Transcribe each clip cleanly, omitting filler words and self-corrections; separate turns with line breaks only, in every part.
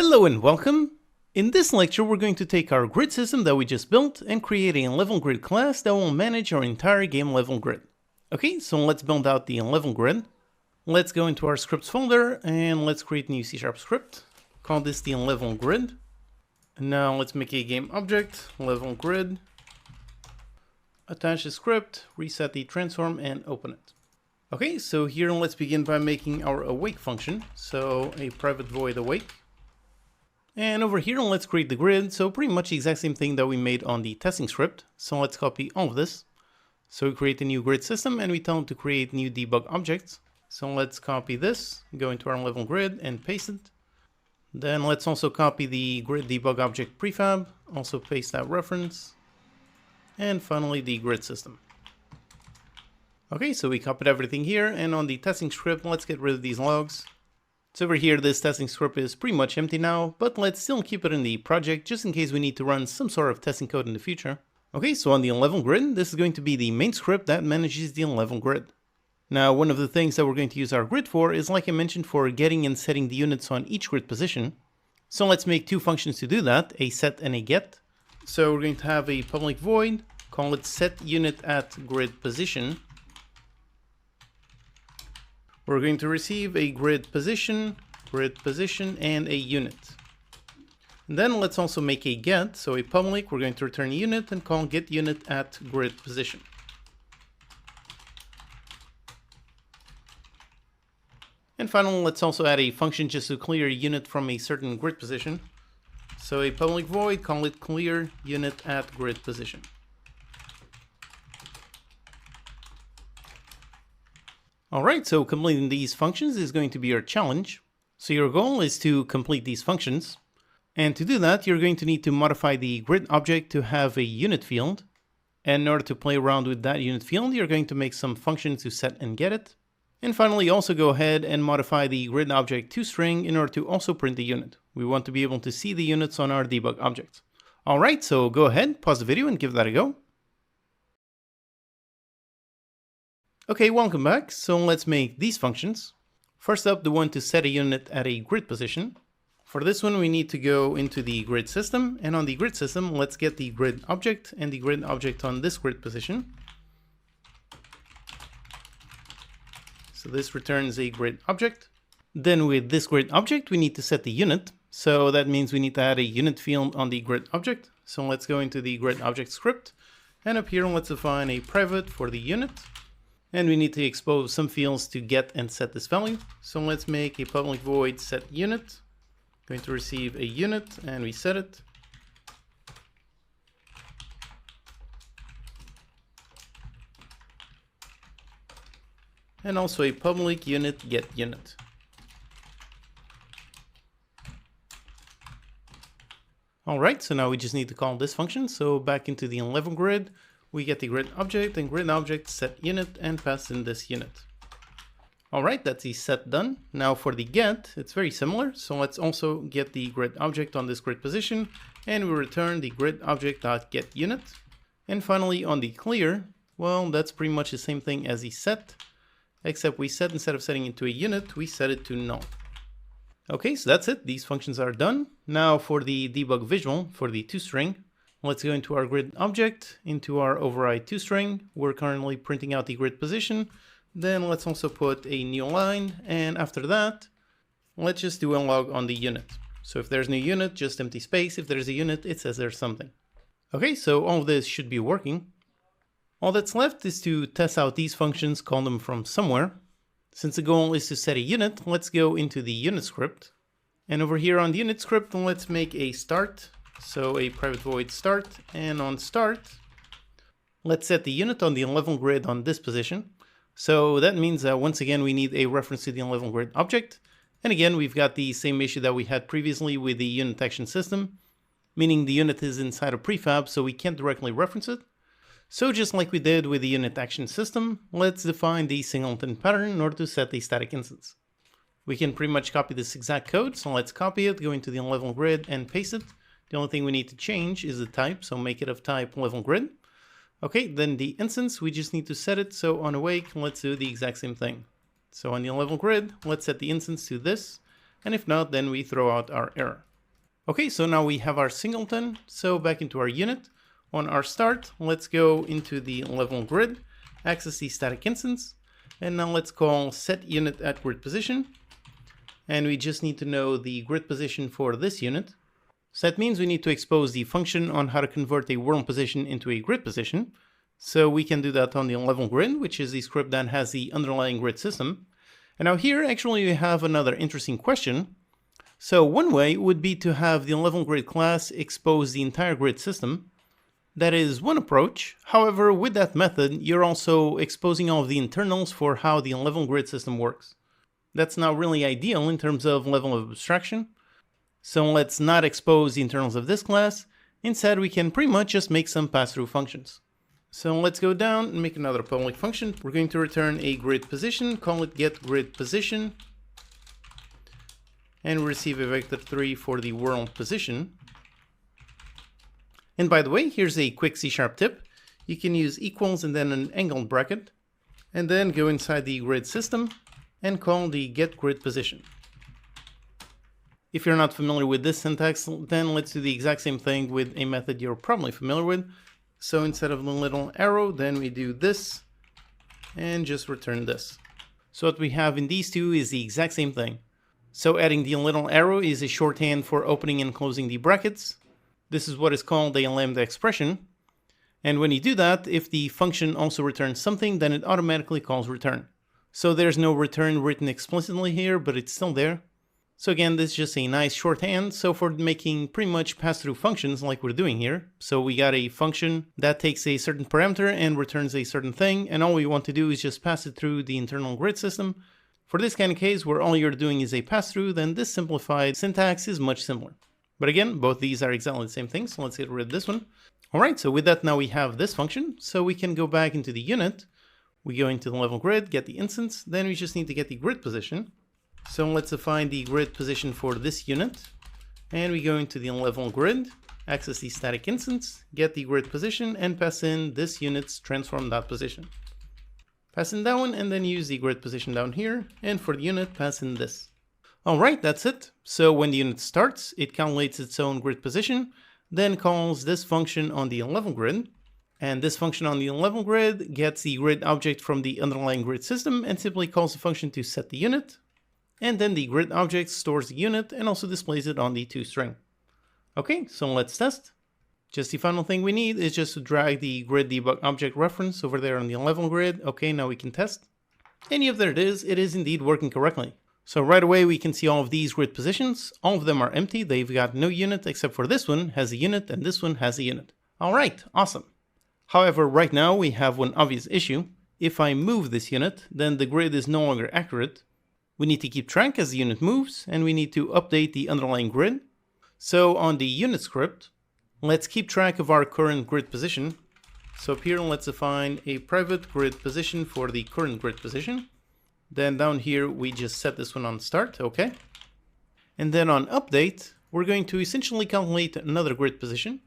Hello and welcome! In this lecture we're going to take our grid system that we just built and create a level grid class that will manage our entire game level grid. Okay, so let's build out the level grid. Let's go into our scripts folder and let's create a new C# script. Call this the level grid. And now let's make a game object, level grid. Attach the script, reset the transform and open it. Okay, so here let's begin by making our awake function. So a private void awake. And over here, let's create the grid. So pretty much the exact same thing that we made on the testing script. So let's copy all of this. So we create a new grid system and we tell them to create new debug objects. So let's copy this, go into our level grid and paste it. Then let's also copy the grid debug object prefab, also paste that reference. And finally the grid system. Okay, so we copied everything here, and on the testing script, let's get rid of these logs. So over here, this testing script is pretty much empty now, but let's still keep it in the project just in case we need to run some sort of testing code in the future. Okay, so on the level grid, this is going to be the main script that manages the level grid. Now, one of the things that we're going to use our grid for is, like I mentioned, for getting and setting the units on each grid position. So let's make two functions to do that, a set and a get. So we're going to have a public void, call it setUnit@grid_position. We're going to receive a grid position, and a unit. And then let's also make a get, so a public, we're going to return a unit and call getUnit@grid_position. And finally, let's also add a function just to clear a unit from a certain grid position. So a public void, call it clearUnit@grid_position. Alright, so completing these functions is going to be your challenge. So your goal is to complete these functions. And to do that, you're going to need to modify the grid object to have a unit field. And in order to play around with that unit field, you're going to make some functions to set and get it. And finally, also go ahead and modify the grid object toString in order to also print the unit. We want to be able to see the units on our debug objects. Alright, so go ahead, pause the video and give that a go. Okay, welcome back. So let's make these functions. First up, the one to set a unit at a grid position. For this one, we need to go into the grid system, and on the grid system, let's get the grid object and the grid object on this grid position. So this returns a grid object. Then with this grid object, we need to set the unit. So that means we need to add a unit field on the grid object. So let's go into the grid object script, and up here, let's define a private for the unit. And we need to expose some fields to get and set this value. So let's make a public void setUnit. Going to receive a unit and we set it. And also a public unit getUnit. Alright, so now we just need to call this function. So back into the level grid, we get the grid object and grid object setUnit and pass in this unit. Alright, that's the set done. Now for the get, it's very similar. So let's also get the grid object on this grid position and we return the grid object.getUnit. And finally on the clear, well, that's pretty much the same thing as the set, except we set, instead of setting it to a unit, we set it to null. Okay, so that's it. These functions are done. Now for the debug visual, for the toString, let's go into our grid object, into our override toString. We're currently printing out the grid position. Then let's also put a new line. And after that, let's just do a log on the unit. So if there's no unit, just empty space. If there's a unit, it says there's something. Okay, so all of this should be working. All that's left is to test out these functions, call them from somewhere. Since the goal is to set a unit, let's go into the unit script. And over here on the unit script, let's make a start. So a private void start, and on start, let's set the unit on the level grid on this position. So that means that once again, we need a reference to the level grid object. And again, we've got the same issue that we had previously with the unit action system, meaning the unit is inside a prefab, so we can't directly reference it. So just like we did with the unit action system, let's define the singleton pattern in order to set the static instance. We can pretty much copy this exact code. So let's copy it, go into the level grid and paste it. The only thing we need to change is the type, so make it of type level grid. Okay, then the instance, we just need to set it. So on awake, let's do the exact same thing. So on the level grid, let's set the instance to this. And if not, then we throw out our error. Okay, so now we have our singleton. So back into our unit. On our start, let's go into the level grid, access the static instance, and now let's call setUnit at grid position. And we just need to know the grid position for this unit. So that means we need to expose the function on how to convert a world position into a grid position. So we can do that on the level grid, which is the script that has the underlying grid system. And now here, actually, we have another interesting question. So one way would be to have the level grid class expose the entire grid system. That is one approach. However, with that method, you're also exposing all of the internals for how the level grid system works. That's not really ideal in terms of level of abstraction. So let's not expose the internals of this class. Instead, we can pretty much just make some pass-through functions. So let's go down and make another public function. We're going to return a grid position, call it getGridPosition, and receive a vector3 for the world position. And by the way, here's a quick C# tip. You can use equals and then an angled bracket, and then go inside the grid system and call the getGridPosition. If you're not familiar with this syntax, then let's do the exact same thing with a method you're probably familiar with. So instead of the little arrow, then we do this and just return this. So what we have in these two is the exact same thing. So adding the little arrow is a shorthand for opening and closing the brackets. This is what is called a lambda expression. And when you do that, if the function also returns something, then it automatically calls return. So there's no return written explicitly here, but it's still there. So again, this is just a nice shorthand. So for making pretty much pass-through functions like we're doing here. So we got a function that takes a certain parameter and returns a certain thing. And all we want to do is just pass it through the internal grid system. For this kind of case where all you're doing is a pass-through, then this simplified syntax is much simpler. But again, both these are exactly the same thing. So let's get rid of this one. All right, so with that, now we have this function. So we can go back into the unit. We go into the level grid, get the instance. Then we just need to get the grid position. So let's define the grid position for this unit. And we go into the level grid, access the static instance, get the grid position, and pass in this unit's transform.position. Pass in that one, and then use the grid position down here. And for the unit, pass in this. All right, that's it. So when the unit starts, it calculates its own grid position, then calls this function on the level grid. And this function on the level grid gets the grid object from the underlying grid system and simply calls the function to set the unit. And then the grid object stores the unit and also displays it on the toString. Okay, so let's test. Just the final thing we need is just to drag the grid debug object reference over there on the level grid. Okay, now we can test. And yep, there it is indeed working correctly. So right away we can see all of these grid positions. All of them are empty. They've got no unit except for this one has a unit and this one has a unit. All right, awesome. However, right now we have one obvious issue. If I move this unit, then the grid is no longer accurate. We need to keep track as the unit moves, and we need to update the underlying grid. So on the unit script, let's keep track of our current grid position. So up here, let's define a private grid position for the current grid position. Then down here, we just set this one on start, okay? And then on update, we're going to essentially calculate another grid position.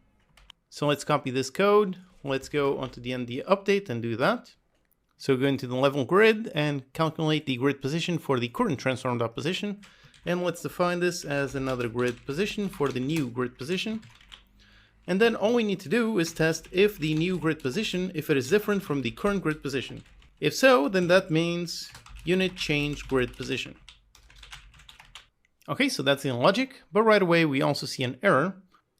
So let's copy this code. Let's go onto the ND update and do that. So go into the level grid and calculate the grid position for the current transform.position. And let's define this as another grid position for the new grid position. And then all we need to do is test if the new grid position, if it is different from the current grid position. If so, then that means unit change grid position. Okay, so that's the logic, but right away we also see an error.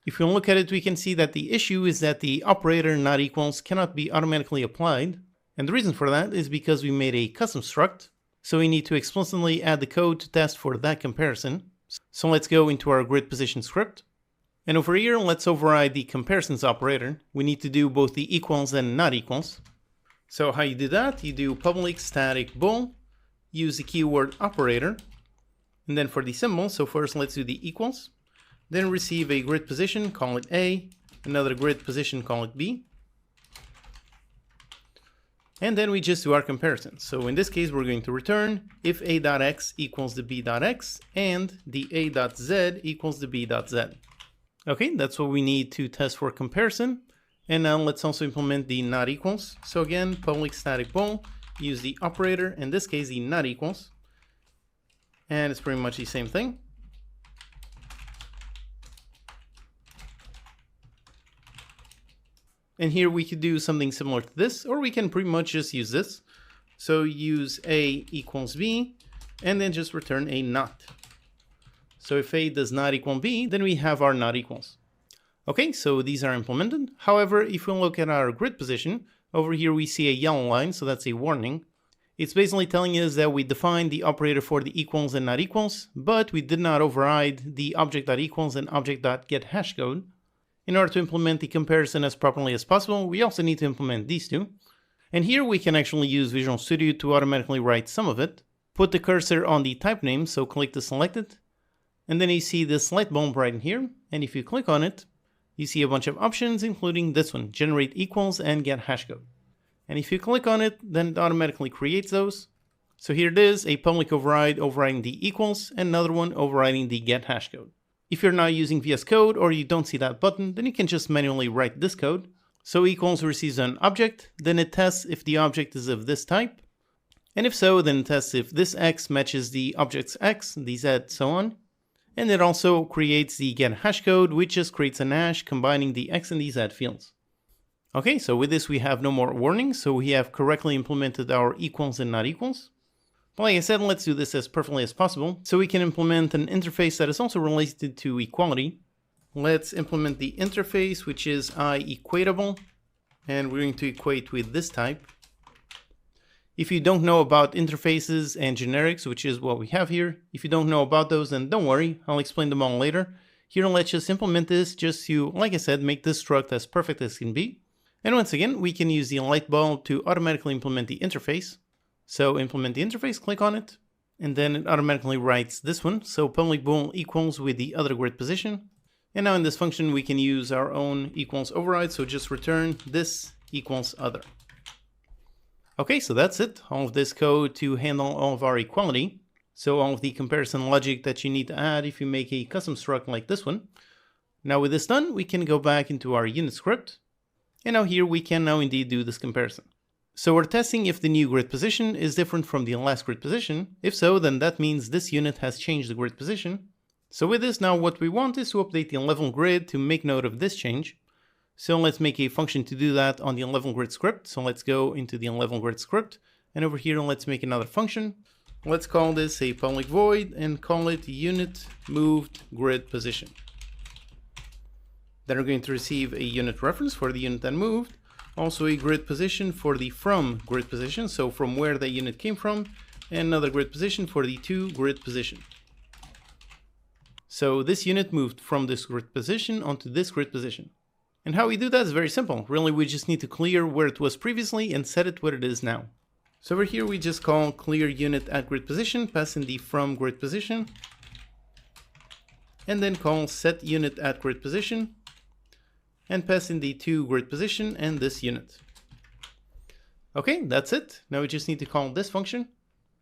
If we look at it, we can see that the issue is that the operator not equals cannot be automatically applied. And the reason for that is because we made a custom struct, so we need to explicitly add the code to test for that comparison. So let's go into our grid position script. And over here, let's override the comparisons operator. We need to do both the equals and not equals. So how you do that? You do public static bool, use the keyword operator, and then for the symbol, so first let's do the equals, then receive a grid position, call it A, another grid position, call it B. And then we just do our comparison. So in this case, we're going to return if a.x equals the b.x and the a.z equals the b.z. Okay, that's what we need to test for comparison. And now let's also implement the not equals. So again, public static bool, use the operator, in this case, the not equals. And it's pretty much the same thing. And here we could do something similar to this, or we can pretty much just use this. So use A equals B, and then just return a not. So if A does not equal B, then we have our not equals. Okay, so these are implemented. However, if we look at our grid position, over here we see a yellow line, so that's a warning. It's basically telling us that we defined the operator for the equals and not equals, but we did not override the object.equals and object.getHashCode. In order to implement the comparison as properly as possible, we also need to implement these two. And here we can actually use Visual Studio to automatically write some of it. Put the cursor on the type name, so click to select it. And then you see this light bulb right in here, and if you click on it, you see a bunch of options, including this one, generate equals and get hashcode. And if you click on it, then it automatically creates those. So here it is, a public override overriding the equals, and another one overriding the get hashcode. If you're not using VS Code or you don't see that button, then you can just manually write this code. So equals receives an object, then it tests if the object is of this type. And if so, then it tests if this X matches the object's X, the Z, so on. And it also creates the get hashcode, which just creates an hash combining the X and the Z fields. Okay, so with this we have no more warnings, so we have correctly implemented our equals and not equals. But like I said, let's do this as perfectly as possible, so we can implement an interface that is also related to equality. Let's implement the interface, which is equatable, and we're going to equate with this type. If you don't know about interfaces and generics, which is what we have here, if you don't know about those, then don't worry, I'll explain them all later. Here, let's just implement this just to, like I said, make this struct as perfect as can be. And once again, we can use the light bulb to automatically implement the interface. So implement the interface, click on it, and then it automatically writes this one. So public bool equals with the other grid position. And now in this function, we can use our own equals override. So just return this equals other. Okay, so that's it. All of this code to handle all of our equality. So all of the comparison logic that you need to add if you make a custom struct like this one. Now with this done, we can go back into our unit script. And now here we can now indeed do this comparison. So we're testing if the new grid position is different from the last grid position. If so, then that means this unit has changed the grid position. So with this, now what we want is to update the 11 grid to make note of this change. So let's make a function to do that on the 11 grid script. So let's go into the 11 grid script, and over here let's make another function. Let's call this a public void and call it unit moved grid position. Then we're going to receive a unit reference for the unit that moved. Also a grid position for the from grid position, so from where the unit came from, and another grid position for the to grid position. So this unit moved from this grid position onto this grid position. And how we do that is very simple. Really, we just need to clear where it was previously and set it where it is now. So over here we just call clear unit at grid position, pass in the from grid position, and then call set unit at grid position, and pass in the to grid position and this unit. Okay, that's it. Now we just need to call this function.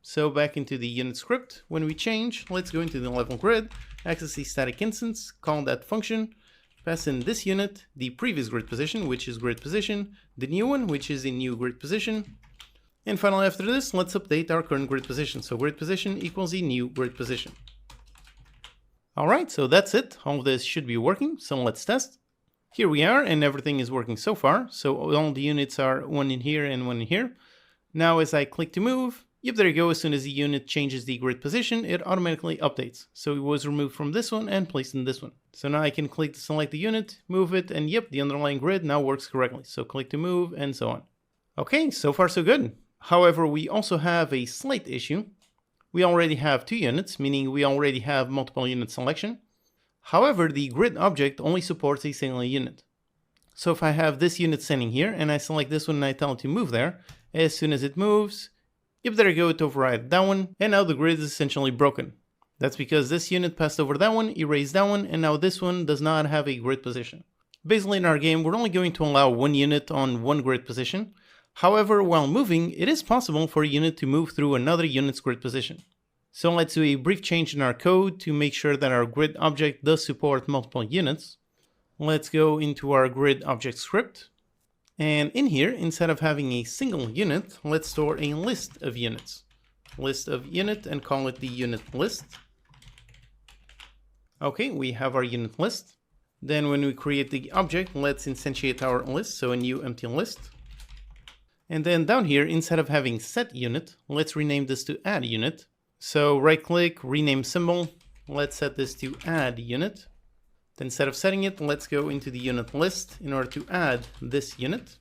So back into the unit script, when we change, let's go into the 11 grid, access the static instance, call that function, pass in this unit, the previous grid position, which is grid position, the new one, which is the new grid position. And finally, after this, let's update our current grid position. So grid position equals the new grid position. All right, so that's it. All of this should be working. So let's test. Here we are, and everything is working so far. So all the units are one in here and one in here. Now, as I click to move, yep, there you go. As soon as the unit changes the grid position, it automatically updates. So it was removed from this one and placed in this one. So now I can click to select the unit, move it, and yep, the underlying grid now works correctly. So click to move and so on. Okay, so far so good. However, we also have a slight issue. We already have 2 units, meaning we already have multiple unit selection. However, the grid object only supports a single unit. So if I have this unit standing here and I select this one and I tell it to move there, as soon as it moves, yep, there you go, it overrides that one, and now the grid is essentially broken. That's because this unit passed over that one, erased that one, and now this one does not have a grid position. Basically in our game, we're only going to allow one unit on one grid position. However, while moving, it is possible for a unit to move through another unit's grid position. So let's do a brief change in our code to make sure that our grid object does support multiple units. Let's go into our grid object script. And in here, instead of having a single unit, let's store a list of units. List of unit and call it the unit list. Okay, we have our unit list. Then when we create the object, let's instantiate our list, so a new empty list. And then down here, instead of having set unit, let's rename this to add unit. So right click, rename symbol, let's set this to add unit. Then instead of setting it, let's go into the unit list in order to add this unit.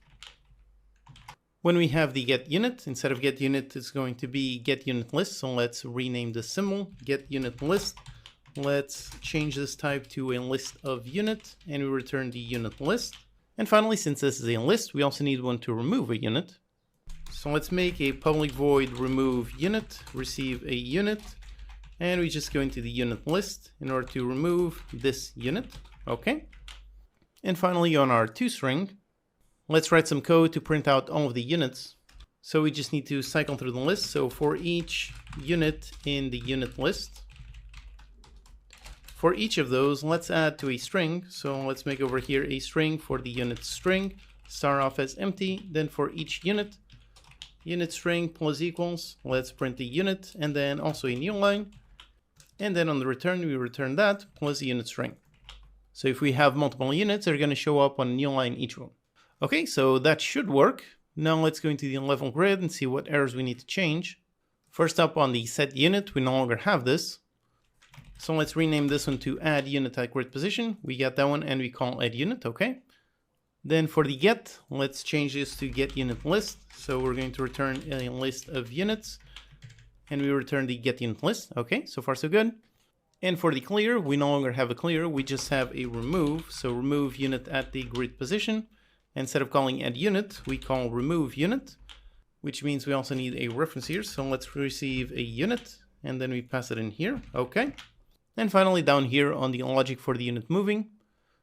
When we have the get unit, instead of get unit, it's going to be get unit list. So let's rename the symbol, get unit list. Let's change this type to a list of unit, and we return the unit list. And finally, since this is a list, we also need one to remove a unit. So let's make a public void remove unit, receive a unit, and we just go into the unit list in order to remove this unit. Okay. And finally, on our toString, let's write some code to print out all of the units. So we just need to cycle through the list. So for each unit in the unit list, for each of those, let's add to a string. So let's make over here a string for the unit string, start off as empty. Then for each unit, unit string plus equals, let's print the unit and then also a new line. And then on the return, we return that plus the unit string. So if we have multiple units, they're going to show up on a new line each one. Okay, so that should work. Now let's go into the level grid and see what errors we need to change. First up on the set unit, we no longer have this. So let's rename this one to add unit at grid position. We get that one and we call add unit, okay. Then for the get, let's change this to get unit list. So we're going to return a list of units and we return the get unit list. Okay, so far so good. And for the clear, we no longer have a clear, we just have a remove. So remove unit at the grid position. Instead of calling add unit, we call remove unit, which means we also need a reference here. So let's receive a unit and then we pass it in here. Okay. And finally down here on the logic for the unit moving.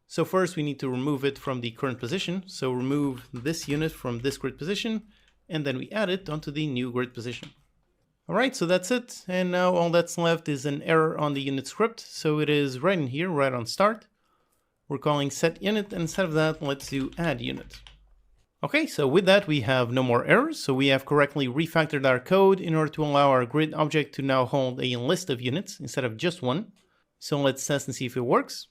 So first we need to remove it from the current position. So remove this unit from this grid position and then we add it onto the new grid position. All right, so that's it. And now all that's left is an error on the unit script. So it is right in here, right on start. We're calling set unit, and instead of that, let's do add unit. Okay, so with that, we have no more errors. So we have correctly refactored our code in order to allow our grid object to now hold a list of units instead of just one. So let's test and see if it works.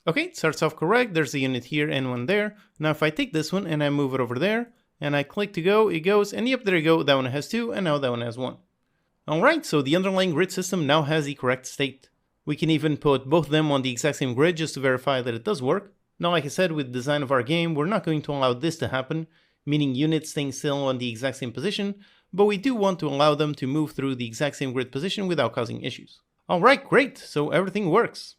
Okay, it starts off correct. There's a unit here and one there. Now if I take this one and I move it over there, and I click to go, it goes, and yep, there you go. That one has 2, and now that one has 1. All right, so the underlying grid system now has the correct state. We can even put both of them on the exact same grid just to verify that it does work. Now, like I said, with the design of our game, we're not going to allow this to happen, meaning units staying still on the exact same position, but we do want to allow them to move through the exact same grid position without causing issues. All right, great, so everything works.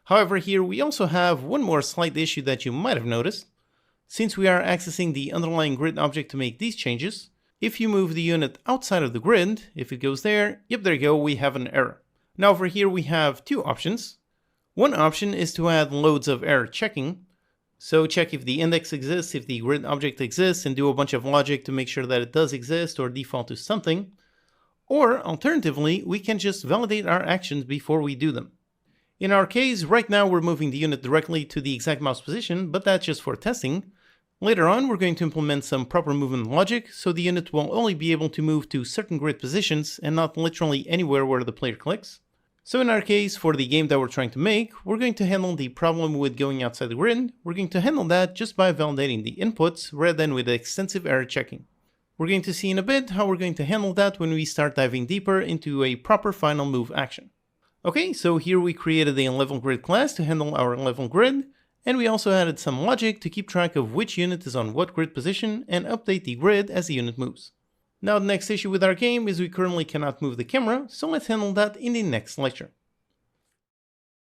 However, here we also have one more slight issue that you might have noticed. Since we are accessing the underlying grid object to make these changes, if you move the unit outside of the grid, if it goes there, yep, there you go, we have an error. Now over here we have two options. One option is to add loads of error checking. So check if the index exists, if the grid object exists, and do a bunch of logic to make sure that it does exist or default to something. Or alternatively, we can just validate our actions before we do them. In our case, right now we're moving the unit directly to the exact mouse position, but that's just for testing. Later on, we're going to implement some proper movement logic, so the unit will only be able to move to certain grid positions and not literally anywhere where the player clicks. So in our case, for the game that we're trying to make, we're going to handle the problem with going outside the grid. We're going to handle that just by validating the inputs rather than with extensive error checking. We're going to see in a bit how we're going to handle that when we start diving deeper into a proper final move action. Okay, so here we created a level grid class to handle our level grid, and we also added some logic to keep track of which unit is on what grid position and update the grid as the unit moves. Now the next issue with our game is we currently cannot move the camera, so let's handle that in the next lecture.